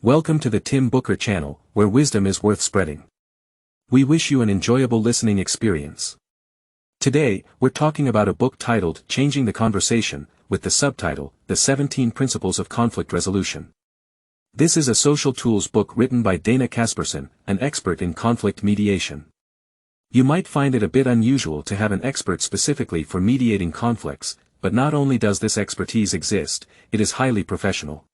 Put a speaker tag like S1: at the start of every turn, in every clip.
S1: Welcome to the Tim Booker channel, where wisdom is worth spreading. We wish you an enjoyable listening experience. Today, we're talking about a book titled Changing the Conversation, with the subtitle, The 17 Principles of Conflict Resolution. This is a social tools book written by Dana Kasperson, an expert in conflict mediation. You might find it a bit unusual to have an expert specifically for mediating conflicts, but not only does this expertise exist, it is highly professional.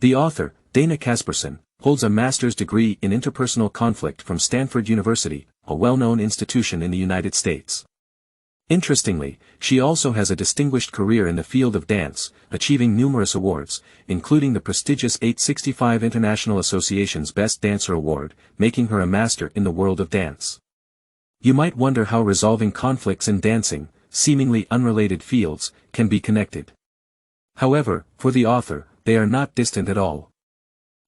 S1: The author, Dana Kasperson, holds a master's degree in interpersonal conflict from Stanford University, a well-known institution in the United States. Interestingly, she also has a distinguished career in the field of dance, achieving numerous awards, including the prestigious 865 International Association's Best Dancer Award, making her a master in the world of dance. You might wonder how resolving conflicts in dancing, seemingly unrelated fields, can be connected. However, for the author, they are not distant at all.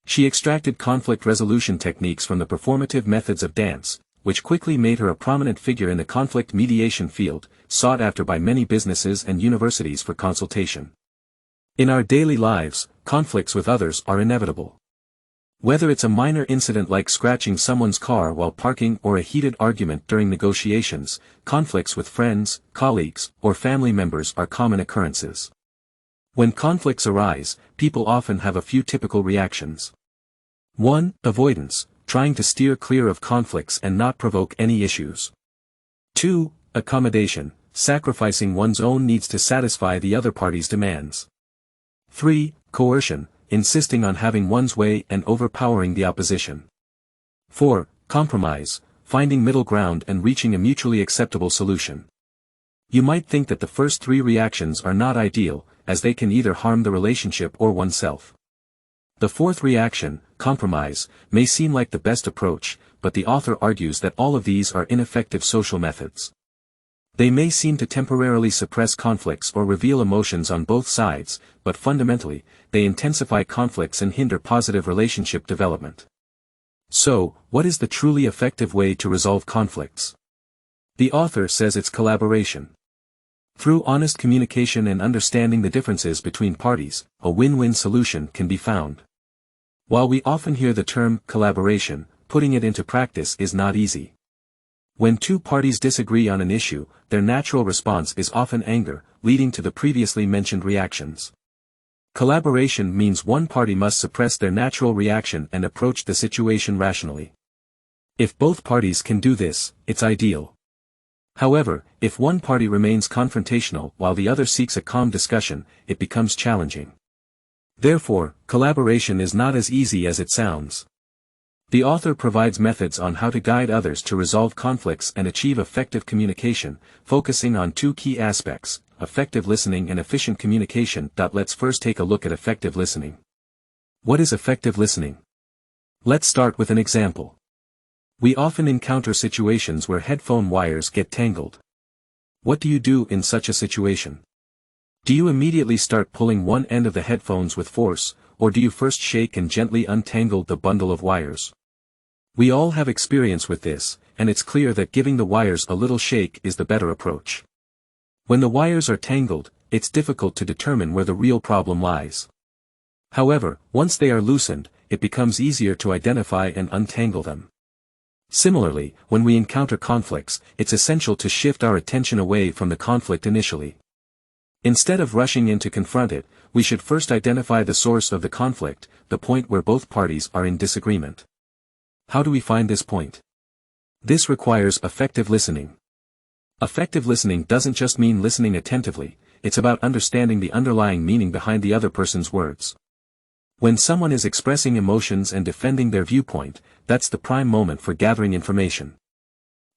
S1: She extracted conflict resolution techniques from the performative methods of dance, which quickly made her a prominent figure in the conflict mediation field, sought after by many businesses and universities for consultation. In our daily lives, conflicts with others are inevitable. Whether it's a minor incident like scratching someone's car while parking or a heated argument during negotiations, conflicts with friends, colleagues, or family members are common occurrences. When conflicts arise, people often have a few typical reactions. 1. Avoidance, trying to steer clear of conflicts and not provoke any issues. 2. Accommodation, sacrificing one's own needs to satisfy the other party's demands. 3. Coercion, insisting on having one's way and overpowering the opposition. 4. Compromise, finding middle ground and reaching a mutually acceptable solution. You might think that the first three reactions are not ideal, as they can either harm the relationship or oneself. The fourth reaction, compromise, may seem like the best approach, but the author argues that all of these are ineffective social methods. They may seem to temporarily suppress conflicts or reveal emotions on both sides, but fundamentally, they intensify conflicts and hinder positive relationship development. So, what is the truly effective way to resolve conflicts? The author says it's collaboration. Through honest communication and understanding the differences between parties, a win-win solution can be found. While we often hear the term collaboration, putting it into practice is not easy. When two parties disagree on an issue, their natural response is often anger, leading to the previously mentioned reactions. Collaboration means one party must suppress their natural reaction and approach the situation rationally. If both parties can do this, it's ideal. However, if one party remains confrontational while the other seeks a calm discussion, it becomes challenging. Therefore, collaboration is not as easy as it sounds. The author provides methods on how to guide others to resolve conflicts and achieve effective communication, focusing on two key aspects, effective listening and efficient communication. Let's first take a look at effective listening. What is effective listening? Let's start with an example. We often encounter situations where headphone wires get tangled. What do you do in such a situation? Do you immediately start pulling one end of the headphones with force, or do you first shake and gently untangle the bundle of wires? We all have experience with this, and it's clear that giving the wires a little shake is the better approach. When the wires are tangled, it's difficult to determine where the real problem lies. However, once they are loosened, it becomes easier to identify and untangle them. Similarly, when we encounter conflicts, it's essential to shift our attention away from the conflict initially. Instead of rushing in to confront it, we should first identify the source of the conflict, the point where both parties are in disagreement. How do we find this point? This requires effective listening. Effective listening doesn't just mean listening attentively, it's about understanding the underlying meaning behind the other person's words. When someone is expressing emotions and defending their viewpoint, that's the prime moment for gathering information.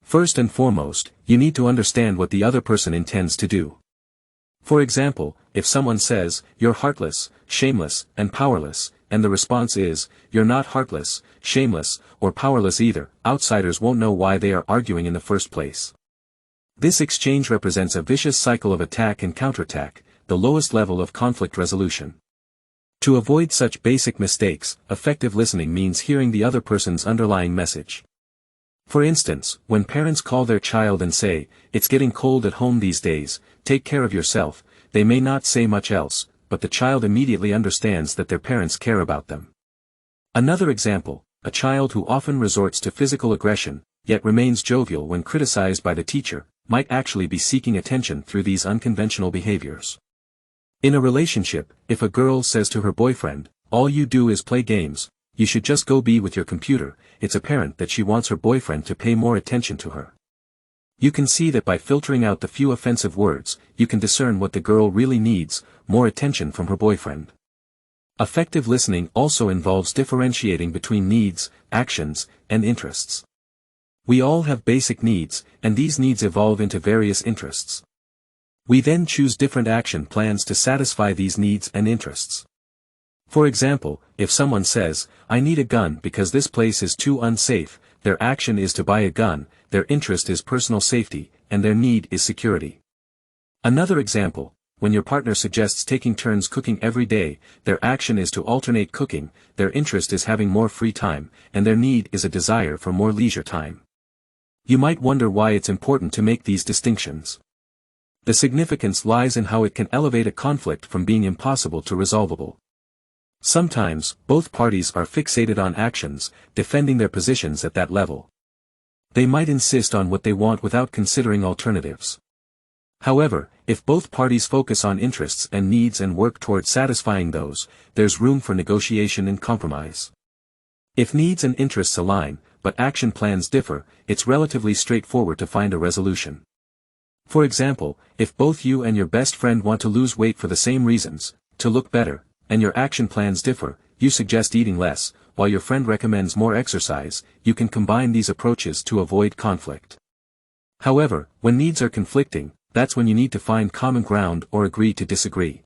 S1: First and foremost, you need to understand what the other person intends to do. For example, if someone says, "You're heartless, shameless, and powerless," and the response is, "You're not heartless, shameless, or powerless either," outsiders won't know why they are arguing in the first place. This exchange represents a vicious cycle of attack and counterattack, the lowest level of conflict resolution. To avoid such basic mistakes, effective listening means hearing the other person's underlying message. For instance, when parents call their child and say, "It's getting cold at home these days, take care of yourself," they may not say much else, but the child immediately understands that their parents care about them. Another example, a child who often resorts to physical aggression, yet remains jovial when criticized by the teacher, might actually be seeking attention through these unconventional behaviors. In a relationship, if a girl says to her boyfriend, "All you do is play games, you should just go be with your computer," it's apparent that she wants her boyfriend to pay more attention to her. You can see that by filtering out the few offensive words, you can discern what the girl really needs: more attention from her boyfriend. Effective listening also involves differentiating between needs, actions, and interests. We all have basic needs, and these needs evolve into various interests. We then choose different action plans to satisfy these needs and interests. For example, if someone says, "I need a gun because this place is too unsafe," their action is to buy a gun, their interest is personal safety, and their need is security. Another example, when your partner suggests taking turns cooking every day, their action is to alternate cooking, their interest is having more free time, and their need is a desire for more leisure time. You might wonder why it's important to make these distinctions. The significance lies in how it can elevate a conflict from being impossible to resolvable. Sometimes, both parties are fixated on actions, defending their positions at that level. They might insist on what they want without considering alternatives. However, if both parties focus on interests and needs and work toward satisfying those, there's room for negotiation and compromise. If needs and interests align, but action plans differ, it's relatively straightforward to find a resolution. For example, if both you and your best friend want to lose weight for the same reasons, to look better, and your action plans differ, you suggest eating less, while your friend recommends more exercise, you can combine these approaches to avoid conflict. However, when needs are conflicting, that's when you need to find common ground or agree to disagree.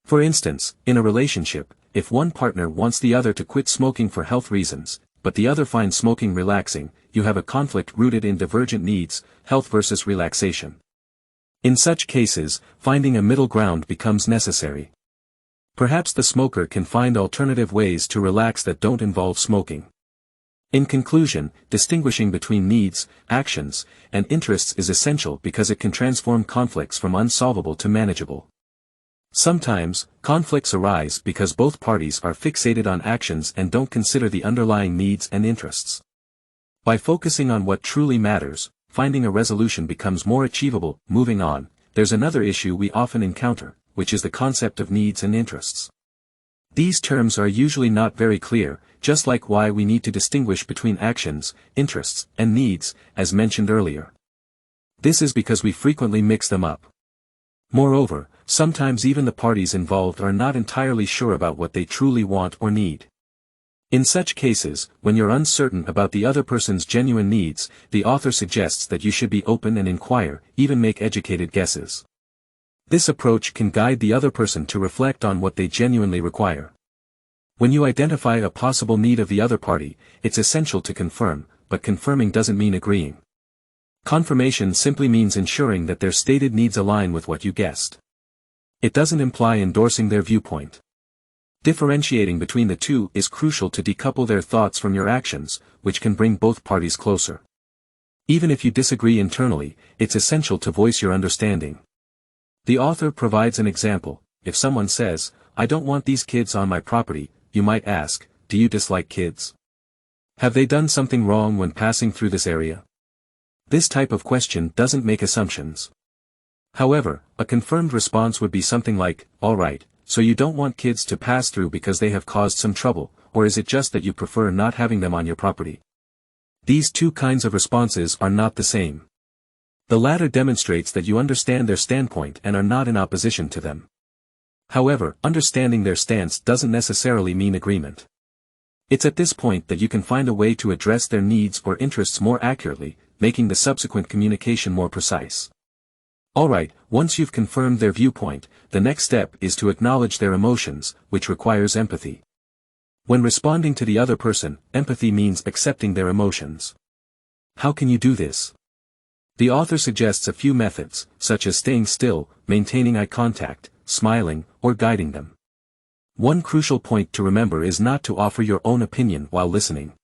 S1: For instance, in a relationship, if one partner wants the other to quit smoking for health reasons, but the other finds smoking relaxing, you have a conflict rooted in divergent needs, health versus relaxation. In such cases, finding a middle ground becomes necessary. Perhaps the smoker can find alternative ways to relax that don't involve smoking. In conclusion, distinguishing between needs, actions, and interests is essential because it can transform conflicts from unsolvable to manageable. Sometimes, conflicts arise because both parties are fixated on actions and don't consider the underlying needs and interests. By focusing on what truly matters, finding a resolution becomes more achievable. Moving on, there's another issue we often encounter, which is the concept of needs and interests. These terms are usually not very clear, just like why we need to distinguish between actions, interests, and needs, as mentioned earlier. This is because we frequently mix them up. Moreover, sometimes even the parties involved are not entirely sure about what they truly want or need. In such cases, when you're uncertain about the other person's genuine needs, the author suggests that you should be open and inquire, even make educated guesses. This approach can guide the other person to reflect on what they genuinely require. When you identify a possible need of the other party, it's essential to confirm, but confirming doesn't mean agreeing. Confirmation simply means ensuring that their stated needs align with what you guessed. It doesn't imply endorsing their viewpoint. Differentiating between the two is crucial to decouple their thoughts from your actions, which can bring both parties closer. Even if you disagree internally, it's essential to voice your understanding. The author provides an example. If someone says, "I don't want these kids on my property," you might ask, "Do you dislike kids? Have they done something wrong when passing through this area?" This type of question doesn't make assumptions. However, a confirmed response would be something like, "All right, so you don't want kids to pass through because they have caused some trouble, or is it just that you prefer not having them on your property?" These two kinds of responses are not the same. The latter demonstrates that you understand their standpoint and are not in opposition to them. However, understanding their stance doesn't necessarily mean agreement. It's at this point that you can find a way to address their needs or interests more accurately, making the subsequent communication more precise. Alright, once you've confirmed their viewpoint, the next step is to acknowledge their emotions, which requires empathy. When responding to the other person, empathy means accepting their emotions. How can you do this? The author suggests a few methods, such as staying still, maintaining eye contact, smiling, or guiding them. One crucial point to remember is not to offer your own opinion while listening.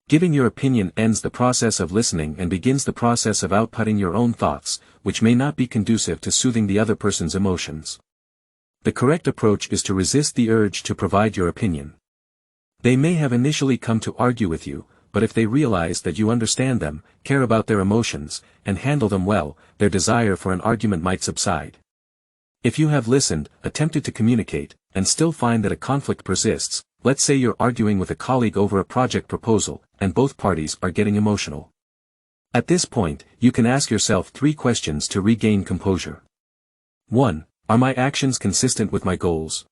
S1: Giving your opinion ends the process of listening and begins the process of outputting your own thoughts, which may not be conducive to soothing the other person's emotions. The correct approach is to resist the urge to provide your opinion. They may have initially come to argue with you, but if they realize that you understand them, care about their emotions, and handle them well, their desire for an argument might subside. If you have listened, attempted to communicate, and still find that a conflict persists, let's say you're arguing with a colleague over a project proposal, and both parties are getting emotional. At this point, you can ask yourself 3 questions to regain composure. 1. Are my actions consistent with my goals?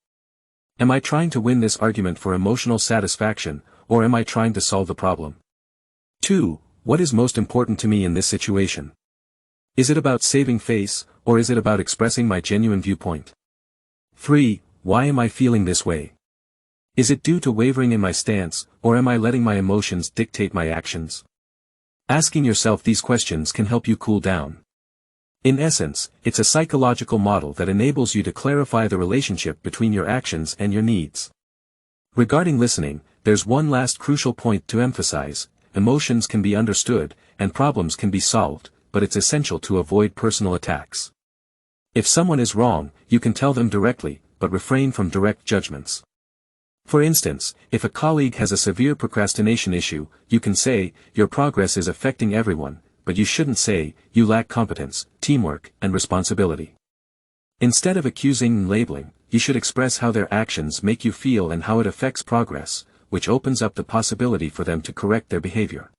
S1: Am I trying to win this argument for emotional satisfaction, or am I trying to solve the problem? 2. What is most important to me in this situation? Is it about saving face, or is it about expressing my genuine viewpoint? 3. Why am I feeling this way? Is it due to wavering in my stance, or am I letting my emotions dictate my actions? Asking yourself these questions can help you cool down. In essence, it's a psychological model that enables you to clarify the relationship between your actions and your needs. Regarding listening, there's one last crucial point to emphasize: emotions can be understood, and problems can be solved, but it's essential to avoid personal attacks. If someone is wrong, you can tell them directly, but refrain from direct judgments. For instance, if a colleague has a severe procrastination issue, you can say, "Your progress is affecting everyone," but you shouldn't say, "You lack competence, teamwork, and responsibility." Instead of accusing and labeling, you should express how their actions make you feel and how it affects progress, which opens up the possibility for them to correct their behavior.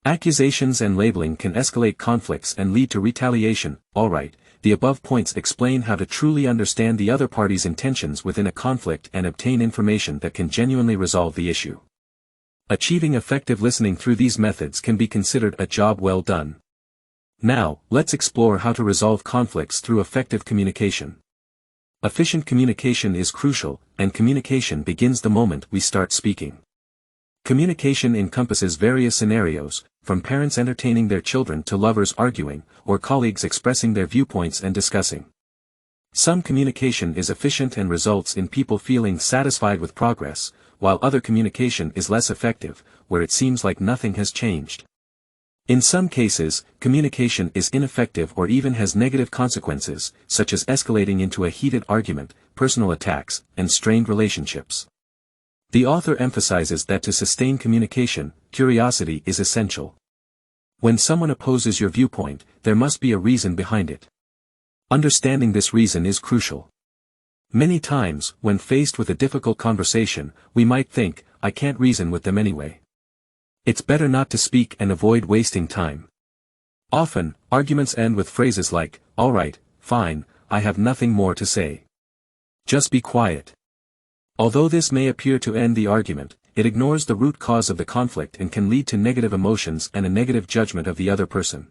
S1: Accusations and labeling can escalate conflicts and lead to retaliation. Alright, the above points explain how to truly understand the other party's intentions within a conflict and obtain information that can genuinely resolve the issue. Achieving effective listening through these methods can be considered a job well done. Now, let's explore how to resolve conflicts through effective communication. Efficient communication is crucial, and communication begins the moment we start speaking. Communication encompasses various scenarios, from parents entertaining their children to lovers arguing, or colleagues expressing their viewpoints and discussing. Some communication is efficient and results in people feeling satisfied with progress, while other communication is less effective, where it seems like nothing has changed. In some cases, communication is ineffective or even has negative consequences, such as escalating into a heated argument, personal attacks, and strained relationships. The author emphasizes that to sustain communication, curiosity is essential. When someone opposes your viewpoint, there must be a reason behind it. Understanding this reason is crucial. Many times, when faced with a difficult conversation, we might think, "I can't reason with them anyway." It's better not to speak and avoid wasting time. Often, arguments end with phrases like, "All right, fine, I have nothing more to say. Just be quiet." Although this may appear to end the argument, it ignores the root cause of the conflict and can lead to negative emotions and a negative judgment of the other person.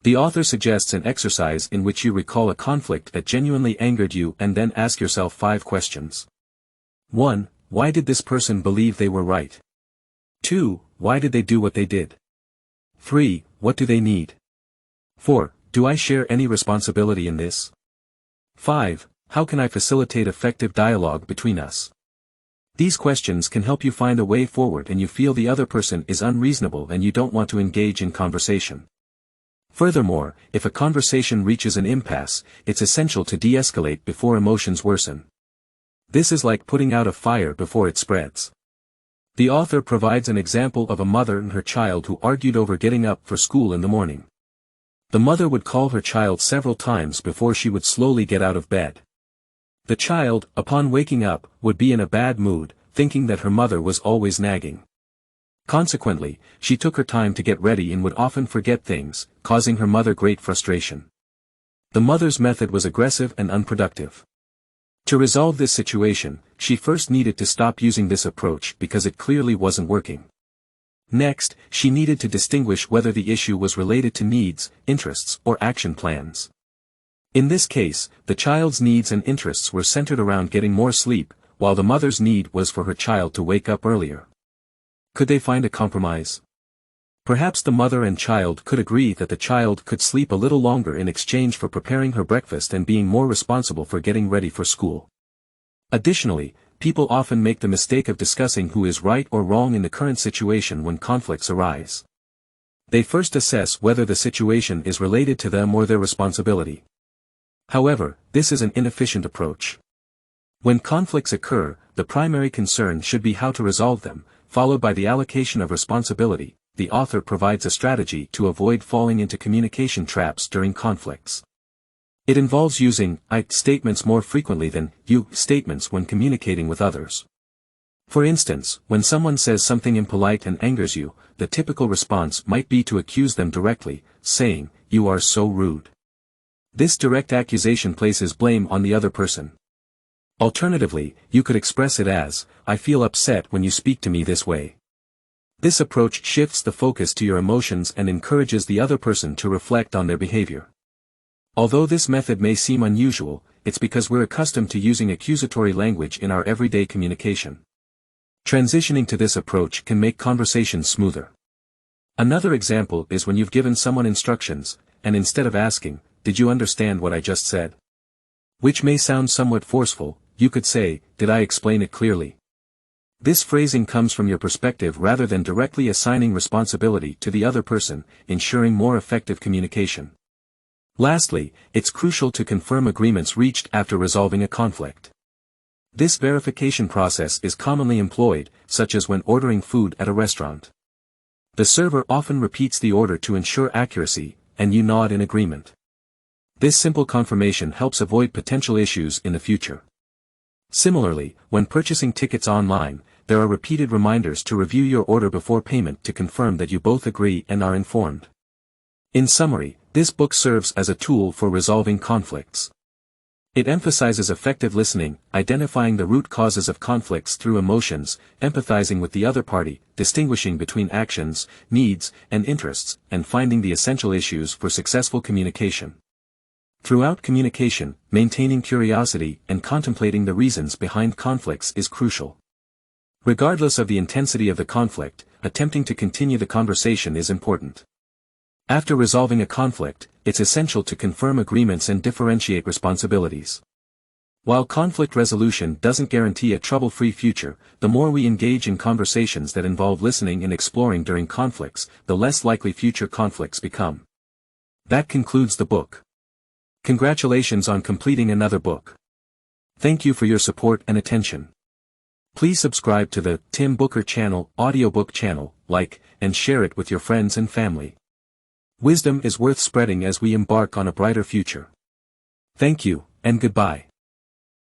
S1: The author suggests an exercise in which you recall a conflict that genuinely angered you and then ask yourself 5 questions. 1. Why did this person believe they were right? 2. Why did they do what they did? 3. What do they need? 4. Do I share any responsibility in this? 5. How can I facilitate effective dialogue between us? These questions can help you find a way forward and you feel the other person is unreasonable and you don't want to engage in conversation. Furthermore, if a conversation reaches an impasse, it's essential to de-escalate before emotions worsen. This is like putting out a fire before it spreads. The author provides an example of a mother and her child who argued over getting up for school in the morning. The mother would call her child several times before she would slowly get out of bed. The child, upon waking up, would be in a bad mood, thinking that her mother was always nagging. Consequently, she took her time to get ready and would often forget things, causing her mother great frustration. The mother's method was aggressive and unproductive. To resolve this situation, she first needed to stop using this approach because it clearly wasn't working. Next, she needed to distinguish whether the issue was related to needs, interests, or action plans. In this case, the child's needs and interests were centered around getting more sleep, while the mother's need was for her child to wake up earlier. Could they find a compromise? Perhaps the mother and child could agree that the child could sleep a little longer in exchange for preparing her breakfast and being more responsible for getting ready for school. Additionally, people often make the mistake of discussing who is right or wrong in the current situation when conflicts arise. They first assess whether the situation is related to them or their responsibility. However, this is an inefficient approach. When conflicts occur, the primary concern should be how to resolve them, followed by the allocation of responsibility. The author provides a strategy to avoid falling into communication traps during conflicts. It involves using I statements more frequently than you statements when communicating with others. For instance, when someone says something impolite and angers you, the typical response might be to accuse them directly, saying, "You are so rude." This direct accusation places blame on the other person. Alternatively, you could express it as, "I feel upset when you speak to me this way." This approach shifts the focus to your emotions and encourages the other person to reflect on their behavior. Although this method may seem unusual, it's because we're accustomed to using accusatory language in our everyday communication. Transitioning to this approach can make conversations smoother. Another example is when you've given someone instructions, and instead of asking, "Did you understand what I just said?" which may sound somewhat forceful, you could say, "Did I explain it clearly?" This phrasing comes from your perspective rather than directly assigning responsibility to the other person, ensuring more effective communication. Lastly, it's crucial to confirm agreements reached after resolving a conflict. This verification process is commonly employed, such as when ordering food at a restaurant. The server often repeats the order to ensure accuracy, and you nod in agreement. This simple confirmation helps avoid potential issues in the future. Similarly, when purchasing tickets online, there are repeated reminders to review your order before payment to confirm that you both agree and are informed. In summary, this book serves as a tool for resolving conflicts. It emphasizes effective listening, identifying the root causes of conflicts through emotions, empathizing with the other party, distinguishing between actions, needs, and interests, and finding the essential issues for successful communication. Throughout communication, maintaining curiosity and contemplating the reasons behind conflicts is crucial. Regardless of the intensity of the conflict, attempting to continue the conversation is important. After resolving a conflict, it's essential to confirm agreements and differentiate responsibilities. While conflict resolution doesn't guarantee a trouble-free future, the more we engage in conversations that involve listening and exploring during conflicts, the less likely future conflicts become. That concludes the book. Congratulations on completing another book. Thank you for your support and attention. Please subscribe to the Tim Booker Channel audiobook channel, like, and share it with your friends and family. Wisdom is worth spreading as we embark on a brighter future. Thank you, and goodbye.